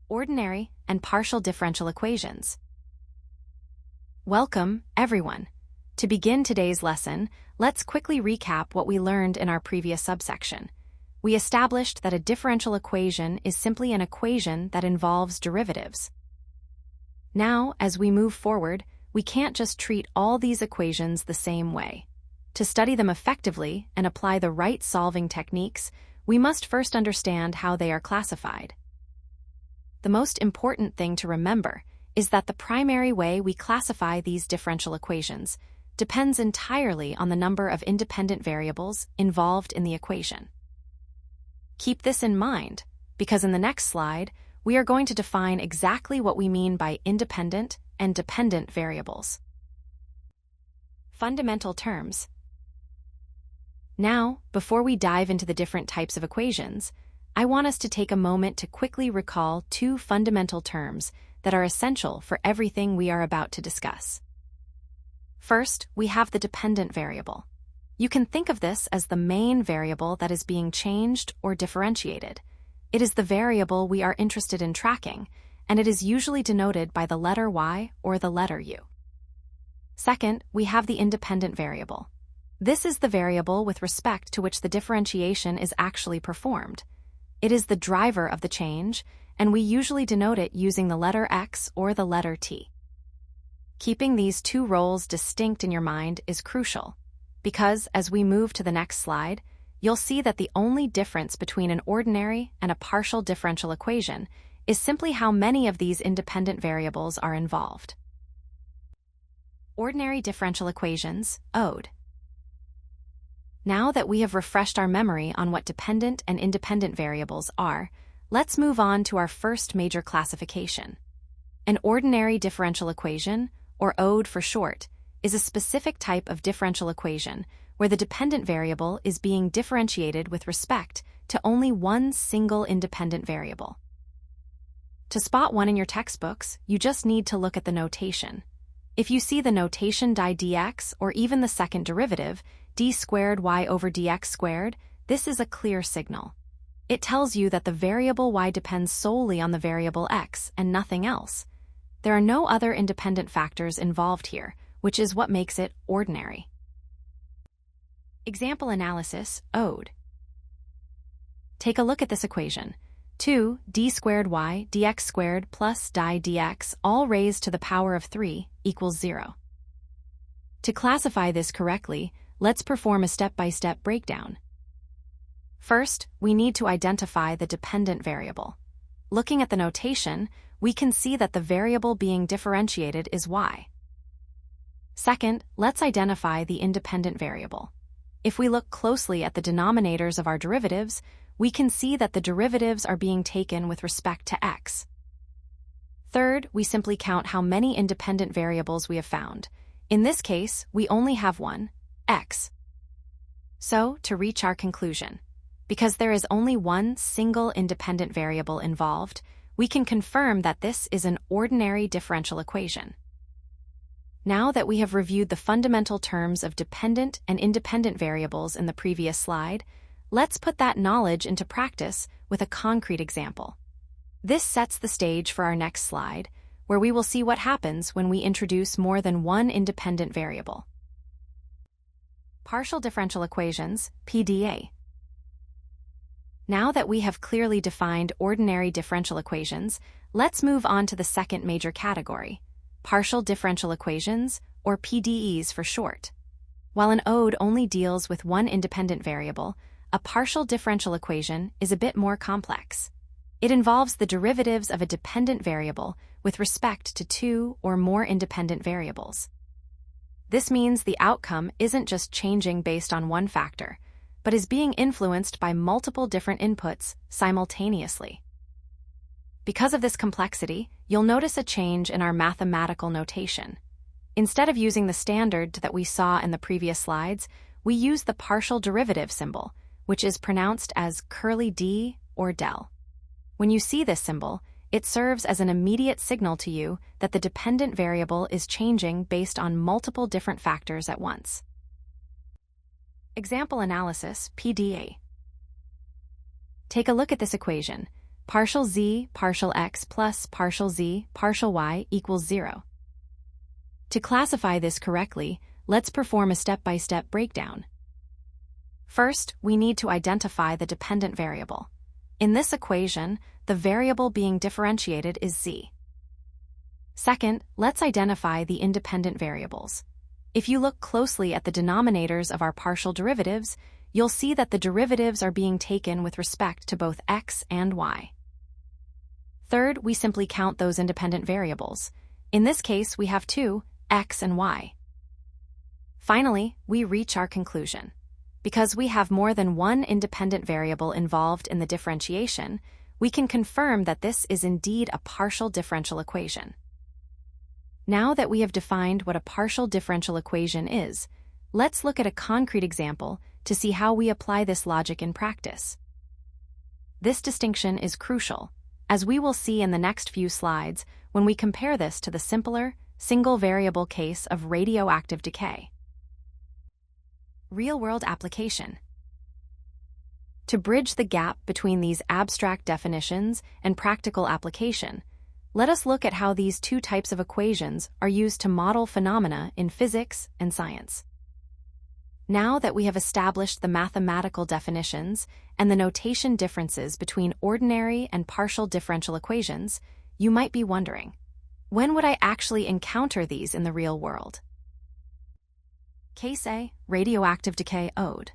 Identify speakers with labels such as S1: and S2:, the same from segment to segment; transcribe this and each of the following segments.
S1: Ordinary and partial differential equations. Welcome, everyone. To begin today's lesson, let's quickly recap what we learned in our previous subsection. We established that a differential equation is simply an equation that involves derivatives. Now, as we move forward, we can't just treat all these equations the same way. To study them effectively and apply the right solving techniques, we must first understand how they are classified. The most important thing to remember is that the primary way we classify these differential equations depends entirely on the number of independent variables involved in the equation. Keep this in mind, because in the next slide, we are going to define exactly what we mean by independent and dependent variables. Fundamental terms. Now, before we dive into the different types of equations, I want us to take a moment to quickly recall two fundamental terms that are essential for everything we are about to discuss. First, we have the dependent variable. You can think of this as the main variable that is being changed or differentiated. It is the variable we are interested in tracking, and it is usually denoted by the letter y or the letter u. Second, we have the independent variable. This is the variable with respect to which the differentiation is actually performed. It is the driver of the change, and we usually denote it using the letter x or the letter t. Keeping these two roles distinct in your mind is crucial, because as we move to the next slide, you'll see that the only difference between an ordinary and a partial differential equation is simply how many of these independent variables are involved. Ordinary differential equations, ODE. Now that we have refreshed our memory on what dependent and independent variables are, let's move on to our first major classification. An ordinary differential equation, or ODE for short, is a specific type of differential equation where the dependent variable is being differentiated with respect to only one single independent variable. To spot one in your textbooks, you just need to look at the notation. If you see the notation dx or even the second derivative, d squared y over dx squared, this is a clear signal. It tells you that the variable y depends solely on the variable x and nothing else. There are no other independent factors involved here, which is what makes it ordinary. Example analysis, ODE. Take a look at this equation. 2 d squared y dx squared plus di dx all raised to the power of 3 equals 0. To classify this correctly, let's perform a step-by-step breakdown. First, we need to identify the dependent variable. Looking at the notation, we can see that the variable being differentiated is y. Second, let's identify the independent variable. If we look closely at the denominators of our derivatives, we can see that the derivatives are being taken with respect to x. Third, we simply count how many independent variables we have found. In this case, we only have one, x. So, to reach our conclusion, because there is only one single independent variable involved, we can confirm that this is an ordinary differential equation. Now that we have reviewed the fundamental terms of dependent and independent variables in the previous slide, let's put that knowledge into practice with a concrete example. This sets the stage for our next slide, where we will see what happens when we introduce more than one independent variable. Partial differential equations, PDA. Now that we have clearly defined ordinary differential equations, let's move on to the second major category, partial differential equations, or PDEs for short. While an ODE only deals with one independent variable, a partial differential equation is a bit more complex. It involves the derivatives of a dependent variable with respect to two or more independent variables. This means the outcome isn't just changing based on one factor, but is being influenced by multiple different inputs simultaneously. Because of this complexity, you'll notice a change in our mathematical notation. Instead of using the standard that we saw in the previous slides, we use the partial derivative symbol, which is pronounced as curly d or del. When you see this symbol, it serves as an immediate signal to you that the dependent variable is changing based on multiple different factors at once. Example analysis, PDA. Take a look at this equation. partial z partial x plus partial z partial y equals 0. To classify this correctly, let's perform a step-by-step breakdown. First, we need to identify the dependent variable. In this equation, the variable being differentiated is z. Second, let's identify the independent variables. If you look closely at the denominators of our partial derivatives, you'll see that the derivatives are being taken with respect to both x and y. Third, we simply count those independent variables. In this case, we have two, x and y. Finally, we reach our conclusion. Because we have more than one independent variable involved in the differentiation, we can confirm that this is indeed a partial differential equation. Now that we have defined what a partial differential equation is, let's look at a concrete example to see how we apply this logic in practice. This distinction is crucial, as we will see in the next few slides when we compare this to the simpler, single-variable case of radioactive decay. Real-world application. To bridge the gap between these abstract definitions and practical application, let us look at how these two types of equations are used to model phenomena in physics and science. Now that we have established the mathematical definitions and the notation differences between ordinary and partial differential equations, you might be wondering, when would I actually encounter these in the real world? Case A, radioactive decay ode.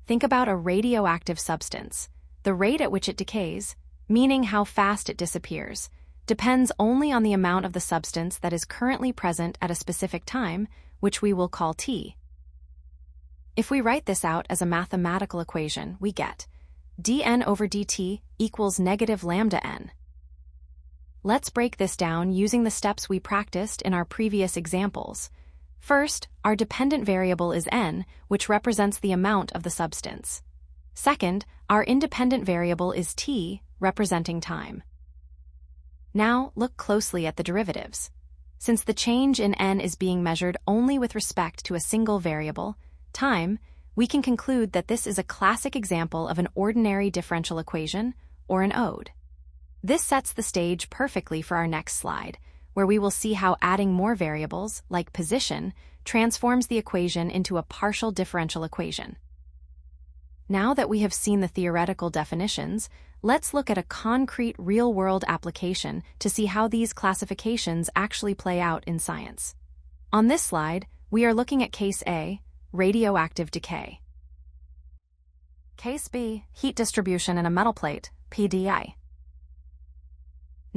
S1: Think about a radioactive substance. The rate at which it decays, meaning how fast it disappears, depends only on the amount of the substance that is currently present at a specific time, which we will call t. If we write this out as a mathematical equation, we get dN over dt equals negative lambda n. Let's break this down using the steps we practiced in our previous examples. First, our dependent variable is n, which represents the amount of the substance. Second, our independent variable is t, representing time. Now, look closely at the derivatives. Since the change in n is being measured only with respect to a single variable, time, we can conclude that this is a classic example of an ordinary differential equation, or an ODE. This sets the stage perfectly for our next slide, where we will see how adding more variables, like position, transforms the equation into a partial differential equation. Now that we have seen the theoretical definitions, let's look at a concrete real-world application to see how these classifications actually play out in science. On this slide, we are looking at Case A, radioactive decay. Case B, heat distribution in a metal plate, PDI.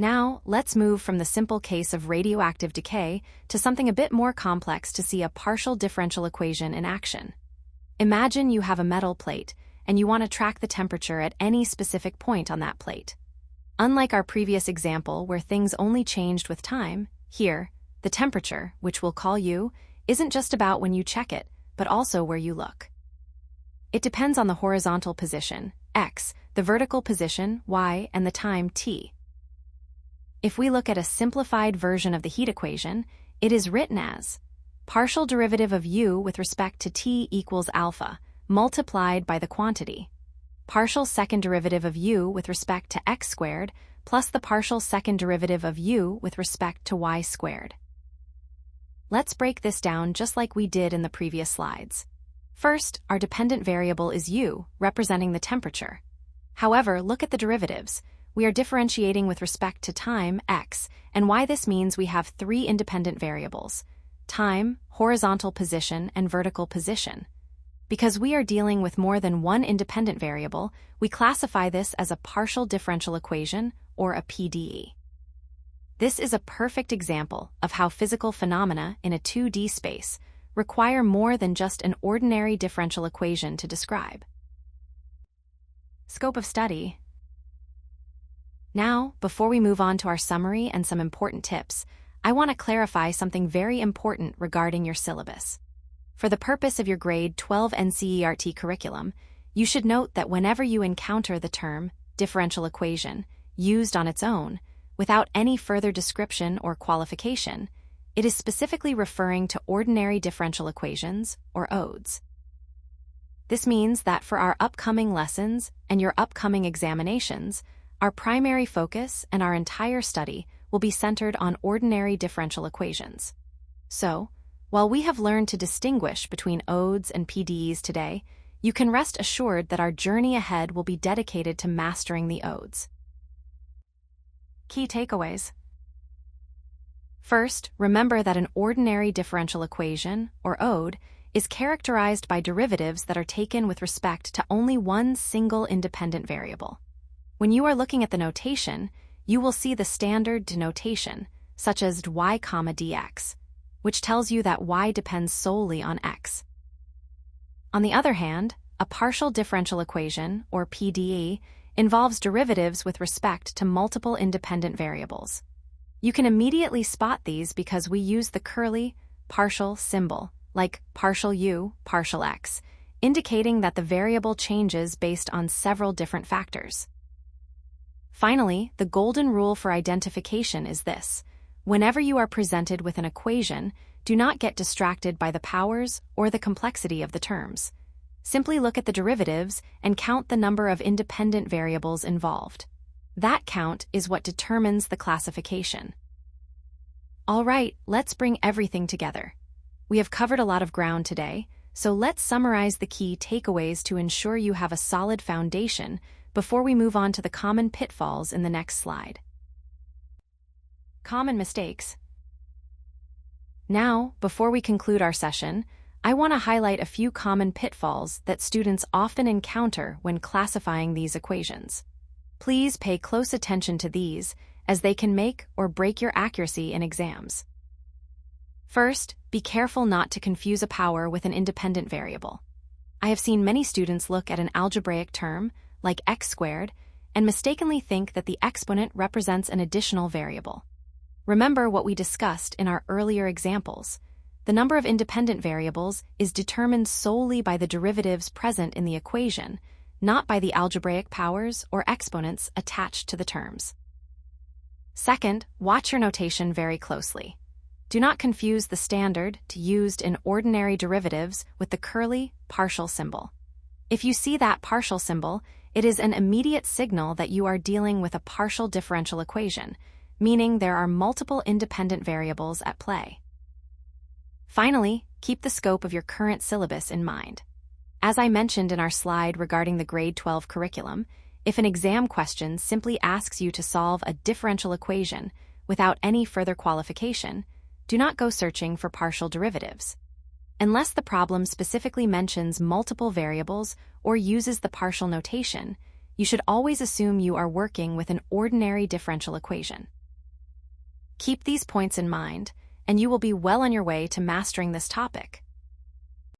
S1: Now, let's move from the simple case of radioactive decay to something a bit more complex to see a partial differential equation in action. Imagine you have a metal plate, and you want to track the temperature at any specific point on that plate. Unlike our previous example where things only changed with time, here, the temperature, which we'll call U, isn't just about when you check it, but also where you look. It depends on the horizontal position, x, the vertical position, y, and the time, t. If we look at a simplified version of the heat equation, it is written as partial derivative of U with respect to t equals alpha, multiplied by the quantity, partial second derivative of U with respect to x squared, plus the partial second derivative of U with respect to y squared. Let's break this down just like we did in the previous slides. First, our dependent variable is U, representing the temperature. However, look at the derivatives. We are differentiating with respect to time, x, and why this means we have three independent variables: time, horizontal position, and vertical position. Because we are dealing with more than one independent variable, we classify this as a partial differential equation, or a PDE. This is a perfect example of how physical phenomena in a 2D space require more than just an ordinary differential equation to describe. Scope of study. Now, before we move on to our summary and some important tips, I want to clarify something very important regarding your syllabus. For the purpose of your grade 12 NCERT curriculum, you should note that whenever you encounter the term differential equation used on its own, without any further description or qualification, it is specifically referring to ordinary differential equations, or ODEs. This means that for our upcoming lessons and your upcoming examinations, our primary focus and our entire study will be centered on ordinary differential equations. So, while we have learned to distinguish between ODEs and PDEs today, you can rest assured that our journey ahead will be dedicated to mastering the ODEs. Key takeaways. First, remember that an ordinary differential equation, or ODE, is characterized by derivatives that are taken with respect to only one single independent variable. When you are looking at the notation, you will see the standard denotation, such as y, dx, which tells you that y depends solely on x. On the other hand, a partial differential equation, or PDE, involves derivatives with respect to multiple independent variables. You can immediately spot these because we use the curly, partial symbol, like partial u, partial x, indicating that the variable changes based on several different factors. Finally, the golden rule for identification is this: whenever you are presented with an equation, do not get distracted by the powers or the complexity of the terms. Simply look at the derivatives and count the number of independent variables involved. That count is what determines the classification. All right, let's bring everything together. We have covered a lot of ground today, so let's summarize the key takeaways to ensure you have a solid foundation before we move on to the common pitfalls in the next slide. Common mistakes. Now, before we conclude our session, I want to highlight a few common pitfalls that students often encounter when classifying these equations. Please pay close attention to these, as they can make or break your accuracy in exams. First, be careful not to confuse a power with an independent variable. I have seen many students look at an algebraic term, like x squared, and mistakenly think that the exponent represents an additional variable. Remember what we discussed in our earlier examples. The number of independent variables is determined solely by the derivatives present in the equation, not by the algebraic powers or exponents attached to the terms. Second, watch your notation very closely. Do not confuse the standard used in ordinary derivatives with the curly, partial symbol. If you see that partial symbol, it is an immediate signal that you are dealing with a partial differential equation, meaning there are multiple independent variables at play. Finally, keep the scope of your current syllabus in mind. As I mentioned in our slide regarding the grade 12 curriculum, if an exam question simply asks you to solve a differential equation without any further qualification, do not go searching for partial derivatives. Unless the problem specifically mentions multiple variables or uses the partial notation, you should always assume you are working with an ordinary differential equation. Keep these points in mind, and you will be well on your way to mastering this topic.